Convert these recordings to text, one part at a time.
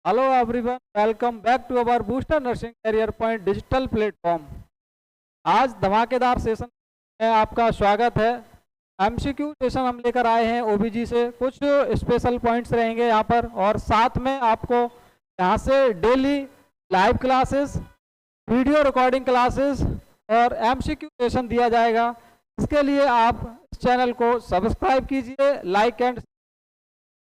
Hello everyone, welcome back to our Booster Nursing Career Point digital platform. आज धमाकेदार session में आपका स्वागत है। एमसीक्यू सेशन हम लेकर आए हैं ओबीजी से। कुछ स्पेशल पॉइंट्स रहेंगे यहाँ पर, और साथ में आपको यहाँ से daily live classes, video recording classes और एमसीक्यू सेशन दिया जाएगा। इसके लिए आप इस चैनल को सब्सक्राइब कीजिए, लाइक एंड।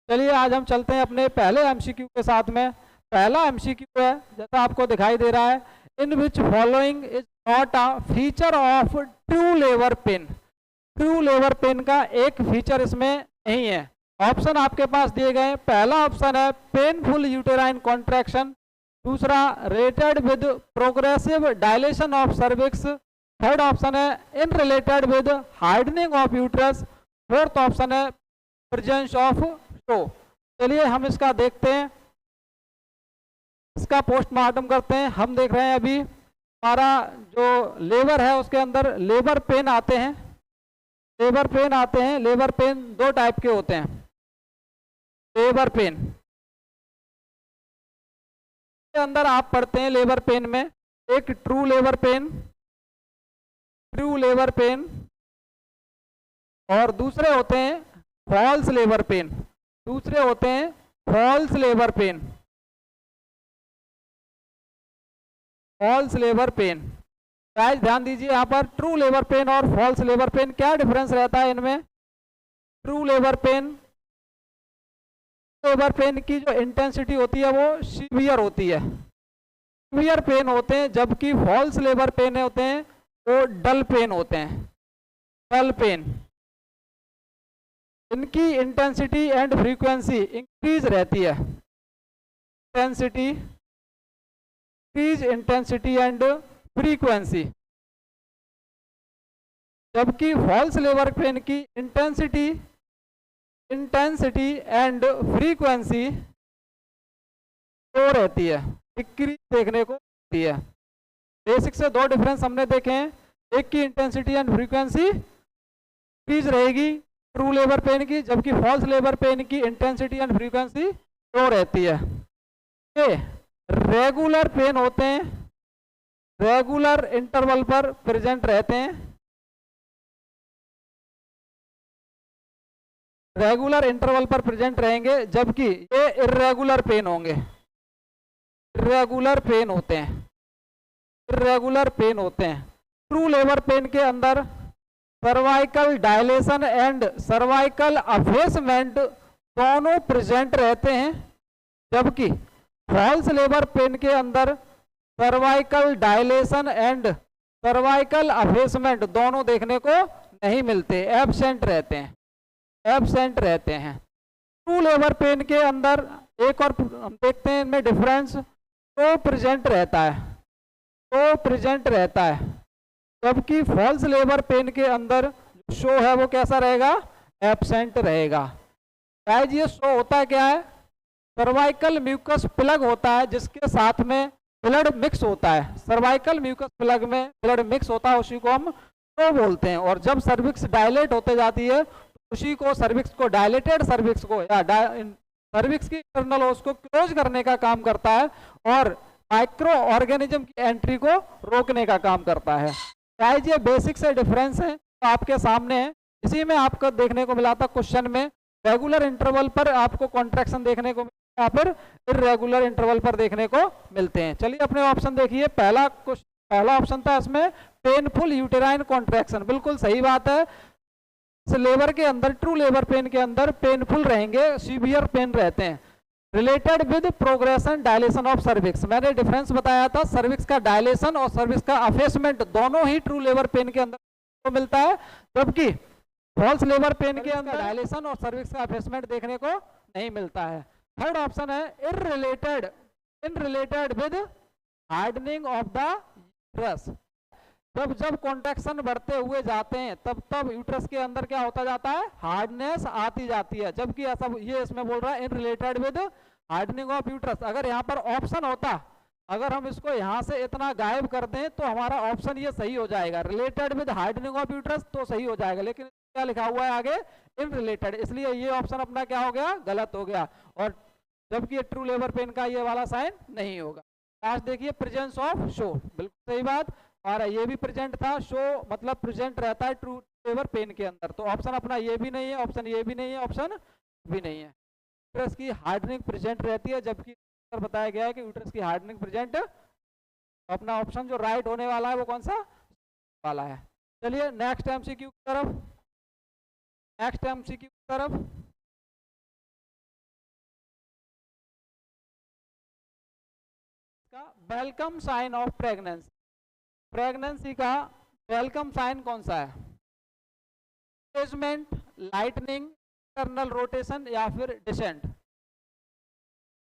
चलिए आज हम चलते हैं अपने पहले एमसीक्यू के साथ में। पहला एमसीक्यू है, जैसा आपको दिखाई दे रहा है, in which following is not a feature of true labour pain. True labour pain का एक फीचर इसमें नहीं है। ऑप्शन आपके पास दिए गए हैं। पहला ऑप्शन है पेनफुल यूटेराइन कॉन्ट्रैक्शन, दूसरा related with progressive dilation of cervix, third option है in related with hardening of uterus, fourth option है प्रेजेंस ऑफ। तो चलिए हम इसका देखते हैं, इसका पोस्टमार्टम करते हैं। हम देख रहे हैं अभी हमारा जो लेबर है उसके अंदर लेबर पेन आते हैं। लेबर पेन आते हैं। लेबर पेन दो टाइप के होते हैं। लेबर पेन के अंदर आप पढ़ते हैं लेबर पेन में एक true labour pain, true labour pain, और दूसरे होते हैं फॉल्स लेबर पेन। दूसरे होते हैं false labour pain, false labour pain. Guys ध्यान दीजिए यहाँ पर ट्रू लेबर पेन और फॉल्स लेबर पेन क्या डिफरेंस रहता है इनमें। True labour pain, labour pain की जो इंटेंसिटी होती है वो सीवियर होती है, सीवियर पेन होते हैं, जबकि फॉल्स लेबर पेन होते हैं वो डल पेन होते हैं, डल पेन। इनकी इंटेंसिटी एंड फ्रीक्वेंसी इंक्रीज रहती है। Intensity, increase intensity and frequency, जबकि फॉल्स लेबर पेन की इंटेंसिटी, इंटेंसिटी एंड फ्रीक्वेंसी तो रहती है, डिक्रीज देखने को मिलती है। बेसिक से दो डिफरेंस हमने देखे हैं। एक की इंटेंसिटी एंड फ्रीक्वेंसी इंक्रीज रहेगी ट्रू लेबर पेन की, जबकि फॉल्स लेबर पेन की इंटेंसिटी एंड फ्रीक्वेंसी लो रहती है। रेगुलर पेन होते हैं, रेगुलर इंटरवल पर प्रेजेंट रहते हैं, रेगुलर इंटरवल पर प्रेजेंट रहेंगे, जबकि ये इर्रेगुलर पेन होंगे, इर्रेगुलर पेन होते हैं, इर्रेगुलर पेन होते हैं। ट्रू लेबर पेन के अंदर सर्वाइकल डायलेशन एंड सर्वाइकल अफेसमेंट दोनों प्रेजेंट रहते हैं, जबकि फॉल्स लेबर पेन के अंदर सर्वाइकल डायलेशन एंड सर्वाइकल अफेसमेंट दोनों देखने को नहीं मिलते, एब्सेंट रहते हैं, एब्सेंट रहते हैं। ट्रू लेबर पेन के अंदर एक और हम देखते हैं इनमें डिफरेंस, तो प्रेजेंट रहता है, तो प्रेजेंट रहता है, जबकि फॉल्स लेबर पेन के अंदर शो है वो कैसा रहेगा, एब्सेंट रहेगा। गाइस ये शो होता है क्या है, सर्वाइकल म्यूकस प्लग होता है जिसके साथ में ब्लड मिक्स होता है। सर्वाइकल म्यूकस प्लग में ब्लड मिक्स होता है, उसी को हम शो बोलते हैं। और जब सर्विक्स डायलेट होते जाती है तो उसी को सर्विक्स को डायलेटेड सर्विक्स को या सर्विक्स की इंटरनल होल को क्लोज करने का काम करता है और माइक्रो ऑर्गेनिज्म की एंट्री को रोकने का काम करता है। गाइस ये बेसिक से डिफरेंस है तो आपके सामने है। इसी में आपको देखने को मिला था क्वेश्चन में, रेगुलर इंटरवल पर आपको कॉन्ट्रैक्शन देखने को मिलता है, फिर इर्रेगुलर इंटरवल पर देखने को मिलते हैं। चलिए अपने ऑप्शन देखिए। पहला ऑप्शन था इसमें पेनफुल यूटेराइन कॉन्ट्रैक्शन, बिल्कुल सही बात है। इस लेबर के अंदर, ट्रू लेबर पेन के अंदर पेनफुल रहेंगे, सीवियर पेन रहते हैं। Related with progression dilation of cervix, मैंने डिफरेंस बताया था, सर्विक्स का डायलेशन और सर्विक्स का अफेसमेंट दोनों ही ट्रू लेबर पेन के अंदर को मिलता है, जबकि फॉल्स लेबर पेन के अंदर डायलेशन और सर्विक्स का अफेसमेंट देखने को नहीं मिलता है। थर्ड ऑप्शन है in related, in related with hardening of the uterus. जब जब कॉन्ट्रैक्शन बढ़ते हुए जाते हैं तब तब यूट्रस के अंदर क्या होता जाता है, हार्डनेस आती जाती है, जबकि ऐसा ये इसमें बोल रहा है in related with hardening of uterus. अगर यहाँ पर ऑप्शन होता, अगर हम इसको यहाँ से इतना गायब कर दें तो हमारा ऑप्शन ये सही हो जाएगा, related with hardening of uterus तो सही हो जाएगा, लेकिन क्या लिखा हुआ है आगे, इन रिलेटेड, इसलिए ये ऑप्शन अपना क्या हो गया, गलत हो गया। और जबकि ये ट्रू लेबर पेन का ये वाला साइन नहीं होगा। लास्ट देखिए प्रेजेंस ऑफ शो, बिल्कुल सही बात, और ये भी प्रेजेंट था, शो मतलब प्रेजेंट रहता है ट्रू लेबर पेन के अंदर, तो ऑप्शन अपना ये भी नहीं है, ऑप्शन ये भी नहीं है, ऑप्शन भी नहीं है। यूट्रस की हार्डनिंग प्रेजेंट रहती है, जबकि बताया गया है कि यूट्रस की हार्डनिंग प्रेजेंट, अपना ऑप्शन जो राइट होने वाला है वो कौन सा वाला है। चलिए नेक्स्ट एमसीक्यू की तरफ, नेक्स्ट एमसीक्यू की तरफ। Welcome sign of pregnancy, pregnancy का वेलकम साइन कौन सा है? एंगेजमेंट, लाइटनिंग, इंटरनल रोटेशन या फिर डिसेंट।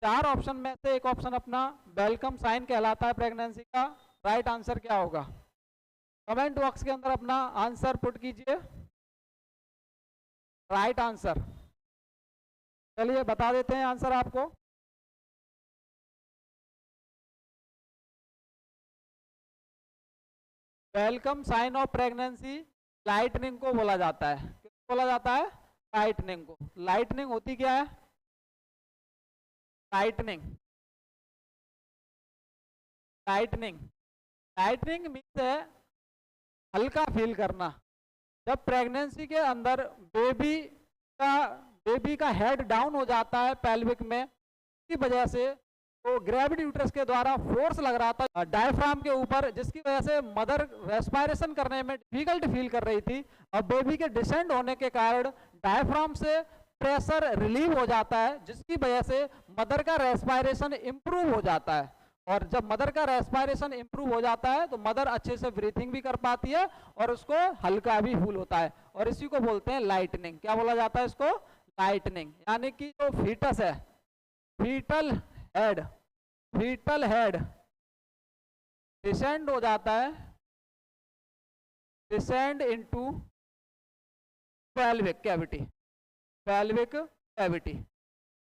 चार ऑप्शन में से एक ऑप्शन अपना वेलकम साइन कहलाता है प्रेगनेंसी का। राइट आंसर क्या होगा? कमेंट बॉक्स के अंदर अपना आंसर पुट कीजिए, राइट आंसर। चलिए बता देते हैं आंसर आपको। Welcome sign of pregnancy lightening को बोला जाता है। किसको बोला जाता है? लाइटनिंग को। लाइटनिंग होती क्या है? लाइटनिंग, लाइटनिंग, लाइटनिंग मीन्स है हल्का फील करना। जब प्रेगनेंसी के अंदर बेबी का हेड डाउन हो जाता है पेल्विक में, इसकी वजह से तो ग्रेविटी यूट्रस के द्वारा फोर्स लग रहा था डायफ्राम के ऊपर, जिसकी वजह से मदर रेस्पिरेशन करने में डिफिकल्ट फील कर रही थी। अब बेबी के डिसेंड होने के कारण डायफ्राम से प्रेशर रिलीव हो जाता है, जिसकी वजह से मदर का रेस्पिरेशन इंप्रूव हो जाता है। और जब मदर का रेस्पिरेशन इंप्रूव हो जाता है तो मदर अच्छे से ब्रीथिंग भी कर पाती है और उसको हल्का भी फील होता है, और इसी को बोलते हैं लाइटनिंग। क्या बोला जाता है इसको? लाइटनिंग। यानी कि जो फीटस है, foetal head, foetal head descend हो जाता है, descend into pelvic cavity, pelvic cavity.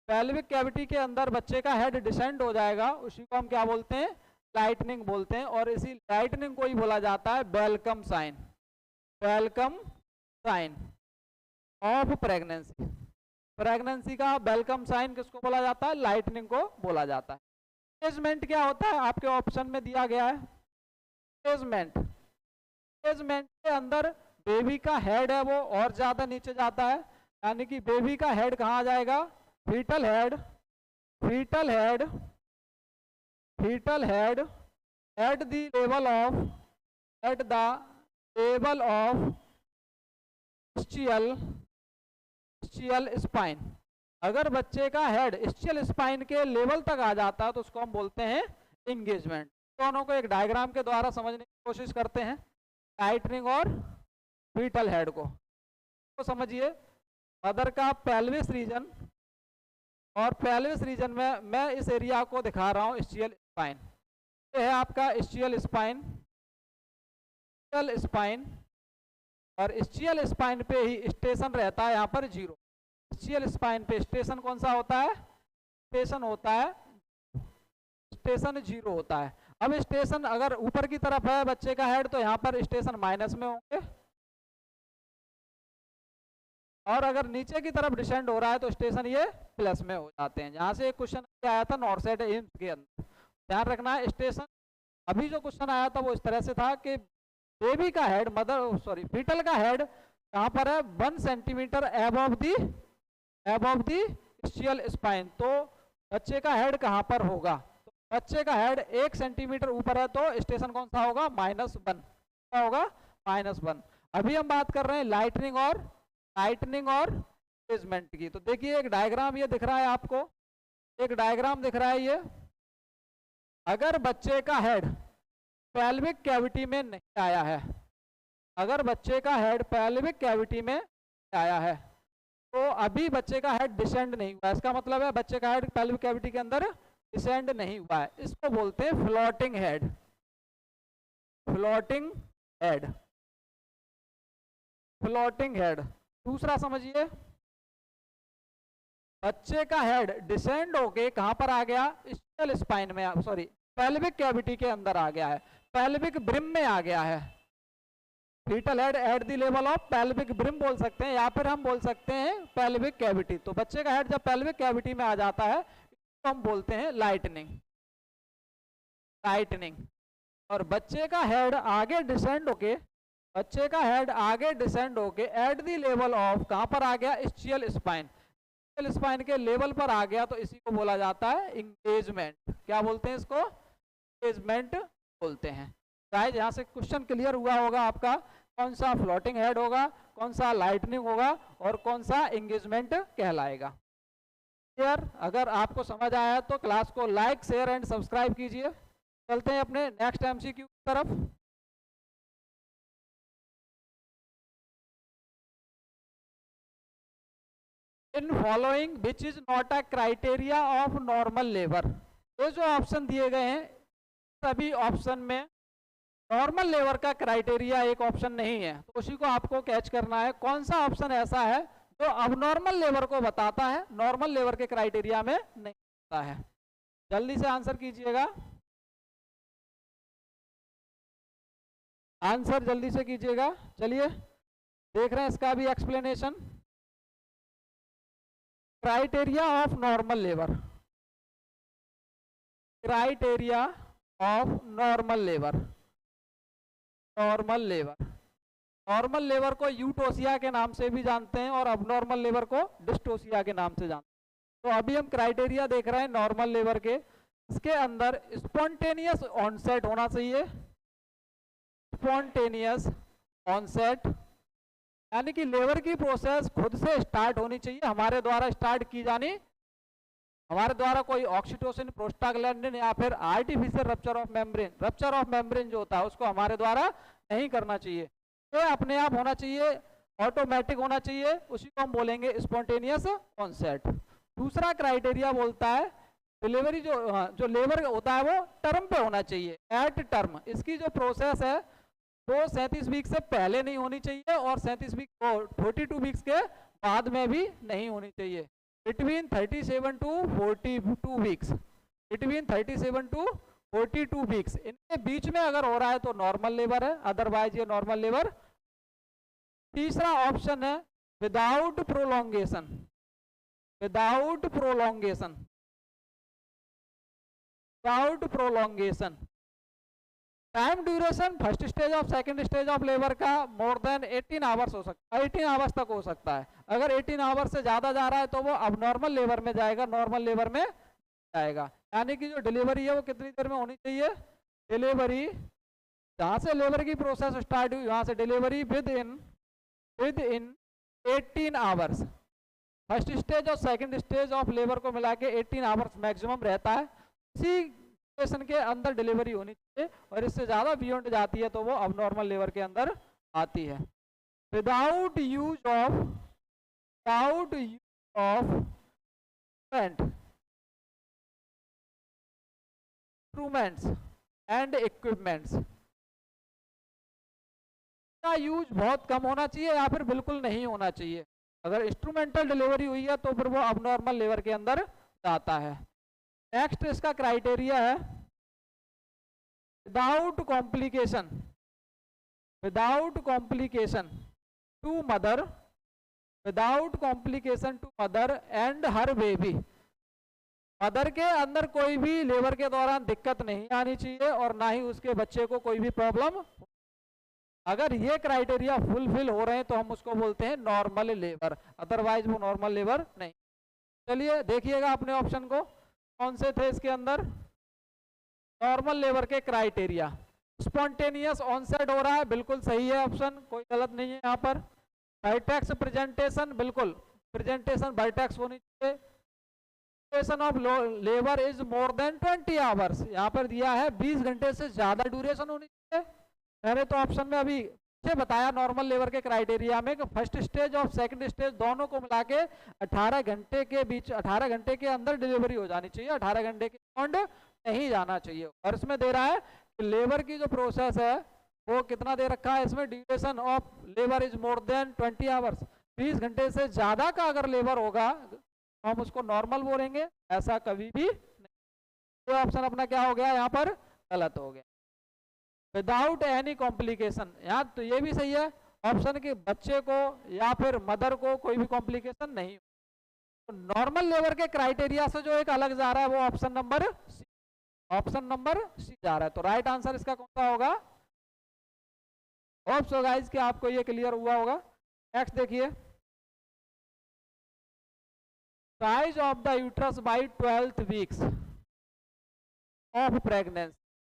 Pelvic cavity के अंदर बच्चे का हेड डिसेंड हो जाएगा, उसी को हम क्या बोलते हैं? लाइटनिंग बोलते हैं। और इसी लाइटनिंग को ही बोला जाता है welcome sign, welcome sign of pregnancy. Pregnancy का वेलकम साइन किसको बोला जाता है? लाइटनिंग को बोला जाता है। एंगेजमेंट क्या होता है? आपके ऑप्शन में दिया गया है एंगेजमेंट। एंगेजमेंट के अंदर बेबी का हेड है वो और ज्यादा नीचे जाता है, यानी कि बेबी का हेड कहाँ जाएगा? Foetal head, foetal head, foetal head at the level of, at the level of ischial spine. अगर बच्चे का हेड स्चियल स्पाइन के लेवल तक आ जाता है तो उसको हम बोलते हैं एंगेजमेंट। दोनों को एक डायग्राम के द्वारा समझने की कोशिश करते हैं, लाइटनिंग और फीटल हेड को। तो समझिए, मदर का पेल्विस रीजन, और पेल्विस रीजन में मैं इस एरिया को दिखा रहा हूँ स्चियल स्पाइन। ये है आपका स्चियल स्पाइन, स्चियल स्पाइन, और स्चियल स्पाइन पे ही स्टेशन रहता है यहाँ पर 0। स्चियल स्पाइन पे स्टेशन कौन सा होता है? स्टेशन होता है, स्टेशन 0 होता है। अब स्टेशन अगर ऊपर की तरफ है बच्चे का हेड तो यहाँ पर स्टेशन माइनस में होंगे, और अगर नीचे की तरफ डिसेंड हो रहा है तो स्टेशन ये प्लस में हो जाते हैं। जहाँ से एक क्वेश्चन आया था नॉर्सेट एम्स के अंदर, ध्यान रखना है स्टेशन। अभी जो क्वेश्चन आया था वो इस तरह से था कि बेबी का हेड, मदर फीटल का हेड कहाँ पर है? 1 सेंटीमीटर एबव दी स्चियल स्पाइन। तो बच्चे का हेड कहाँ पर होगा? तो बच्चे का हेड 1 सेंटीमीटर ऊपर है तो स्टेशन कौन सा होगा? -1। क्या होगा? -1। अभी हम बात कर रहे हैं लाइटनिंग और एंगेजमेंट की। तो देखिए एक डायग्राम ये दिख रहा है आपको, एक डायग्राम दिख रहा है ये। अगर बच्चे का हेड पेल्विक कैविटी में नहीं आया है, अगर बच्चे का हेड पेल्विक कैविटी में आया है तो अभी बच्चे का हेड डिसेंड नहीं हुआ, इसका मतलब है बच्चे का हेड पेल्विक कैविटी के अंदर डिसेंड नहीं हुआ है। इसको बोलते हैं floating head, floating head, floating head. दूसरा समझिए, बच्चे का हेड डिसेंड होके कहां पर आ गया? स्चियल स्पाइन में, सॉरी पेल्विक कैविटी के अंदर आ गया है, पेल्विक ब्रिम में आ गया है। Foetal head at the level of pelvic brim बोल सकते हैं, या फिर हम बोल सकते हैं पेल्विक कैविटी। तो बच्चे का हेड जब पेल्विक कैविटी में आ जाता है हम बोलते हैं लाइटनिंग। लाइटनिंग। और बच्चे का हेड आगे डिसेंड होके, बच्चे का हेड आगे डिसेंड होके एट द लेवल ऑफ, कहां पर आ गया, स्चियल स्पाइन, स्चियल स्पाइन के लेवल पर आ गया, तो इसी को बोला जाता है इंगेजमेंट। क्या बोलते हैं इसको, इंगेजमेंट बोलते हैं। गाइस यहाँ से क्वेश्चन क्लियर हुआ होगा आपका, कौन सा फ्लोटिंग हेड होगा, कौन सा लाइटनिंग होगा और कौन सा इंगेजमेंट कहलाएगा। क्लियर? अगर आपको समझ आया तो क्लास को लाइक, शेयर एंड सब्सक्राइब कीजिए। चलते हैं अपने नेक्स्ट एमसीक्यू की तरफ। In following which is not a criteria of normal labour. ये जो ऑप्शन दिए गए हैं सभी ऑप्शन में नॉर्मल लेबर का क्राइटेरिया एक ऑप्शन नहीं है, तो उसी को आपको कैच करना है, कौन सा ऑप्शन ऐसा है जो अबनॉर्मल लेबर को बताता है, नॉर्मल लेबर के क्राइटेरिया में नहीं होता है। जल्दी से आंसर कीजिएगा, आंसर जल्दी से कीजिएगा। चलिए देख रहे हैं इसका भी explanation. Criteria of normal labour, criteria of normal labour, normal labour, normal labour को यूटोसिया के नाम से भी जानते हैं और अबनॉर्मल लेबर को डिस्टोसिया के नाम से जानते हैं। तो अभी हम क्राइटेरिया देख रहे हैं नॉर्मल लेबर के। इसके अंदर स्पॉन्टेनियस ऑनसेट होना चाहिए, स्पॉन्टेनियस ऑनसेट, यानी कि लेबर की प्रोसेस खुद से स्टार्ट होनी चाहिए, हमारे द्वारा स्टार्ट की जानी, हमारे द्वारा कोई ऑक्सीटोसिन, प्रोस्टाग्लैंडिन या फिर artificial rupture of membrane, rupture of membrane जो होता है उसको हमारे द्वारा नहीं करना चाहिए, ये अपने आप होना चाहिए, ऑटोमेटिक होना चाहिए, उसी को हम बोलेंगे स्पॉन्टेनियस ऑनसेट। दूसरा क्राइटेरिया बोलता है डिलीवरी जो लेबर होता है वो टर्म पे होना चाहिए, एट टर्म। इसकी जो प्रोसेस है वो 37 वीक से पहले नहीं होनी चाहिए और 37 वीक 42 वीक्स के बाद में भी नहीं होनी चाहिए, between 37 to 42 weeks, between 37 to 42 weeks, इनके बीच में अगर हो रहा है तो नॉर्मल लेबर है, अदरवाइज ये नॉर्मल लेबर। तीसरा ऑप्शन है without prolongation, without prolongation, without prolongation. Time duration first stage of second stage of labour का मोर देन 18 आवर्स हो सकता है, 18 आवर्स तक हो सकता है। अगर 18 आवर्स से ज़्यादा जा रहा है तो वो अब नॉर्मल लेबर में जाएगा, नॉर्मल लेबर में जाएगा। यानी कि जो डिलीवरी है वो कितनी देर में होनी चाहिए, डिलीवरी जहाँ से लेबर की प्रोसेस स्टार्ट हुई वहाँ से delivery with in 18 hours. First stage और सेकंड स्टेज ऑफ लेबर को मिला के 18 आवर्स मैक्सिमम रहता है, इसी के अंदर डिलीवरी होनी चाहिए, और इससे ज़्यादा बियॉन्ड जाती है तो वो अब नॉर्मल लेबर के अंदर आती है। Without use of, without use of instruments and equipments, का यूज बहुत कम होना चाहिए या फिर बिल्कुल नहीं होना चाहिए। अगर इंस्ट्रूमेंटल डिलीवरी हुई है तो फिर वो अब नॉर्मल लेबर के अंदर जाता है। नेक्स्ट इसका क्राइटेरिया है without complication, without complication to mother, without complication to mother and her baby. Mother के अंदर कोई भी लेबर के दौरान दिक्कत नहीं आनी चाहिए और ना ही उसके बच्चे को कोई भी प्रॉब्लम। अगर ये क्राइटेरिया फुलफिल हो रहे हैं तो हम उसको बोलते हैं नॉर्मल लेबर, अदरवाइज वो नॉर्मल लेबर नहीं। चलिए देखिएगा अपने ऑप्शन को, कौन से थे इसके अंदर नॉर्मल लेबर के क्राइटेरिया। स्पॉन्टेनियस ऑनसेट हो रहा है, बिल्कुल सही है ऑप्शन, कोई गलत नहीं है यहाँ पर। वर्टेक्स प्रेजेंटेशन, बिल्कुल प्रेजेंटेशन वर्टेक्स होनी चाहिए। Duration of labour is more than 20 hours, यहाँ पर दिया है 20 घंटे से ज्यादा ड्यूरेशन होनी चाहिए। मैंने तो ऑप्शन में अभी से बताया नॉर्मल लेबर के क्राइटेरिया में कि फर्स्ट स्टेज और सेकंड स्टेज दोनों को मिला के 18 घंटे के बीच, 18 घंटे के अंदर डिलीवरी हो जानी चाहिए, 18 घंटे के बियॉन्ड नहीं जाना चाहिए। और इसमें दे रहा है कि लेबर की जो प्रोसेस है वो कितना दे रखा है इसमें, duration of labour is more than 20 hours, 20 घंटे से ज्यादा का अगर लेबर होगा तो हम उसको नॉर्मल बोलेंगे, ऐसा कभी भी नहीं। तो ऑप्शन अपना क्या हो गया यहाँ पर, गलत हो गया। विदाउट एनी कॉम्प्लिकेशन, यहाँ तो ये भी सही है ऑप्शन के बच्चे को या फिर मदर को कोई भी कॉम्प्लिकेशन नहीं, नॉर्मल लेबर के क्राइटेरिया से जो एक अलग जा रहा है वो ऑप्शन नंबर सी जा रहा है। तो राइट आंसर इसका कौन सा होगा? होप सो गाइस कि आपको ये क्लियर हुआ होगा। नेक्स्ट देखिए, size of the uterus by 12th weeks of pregnancy.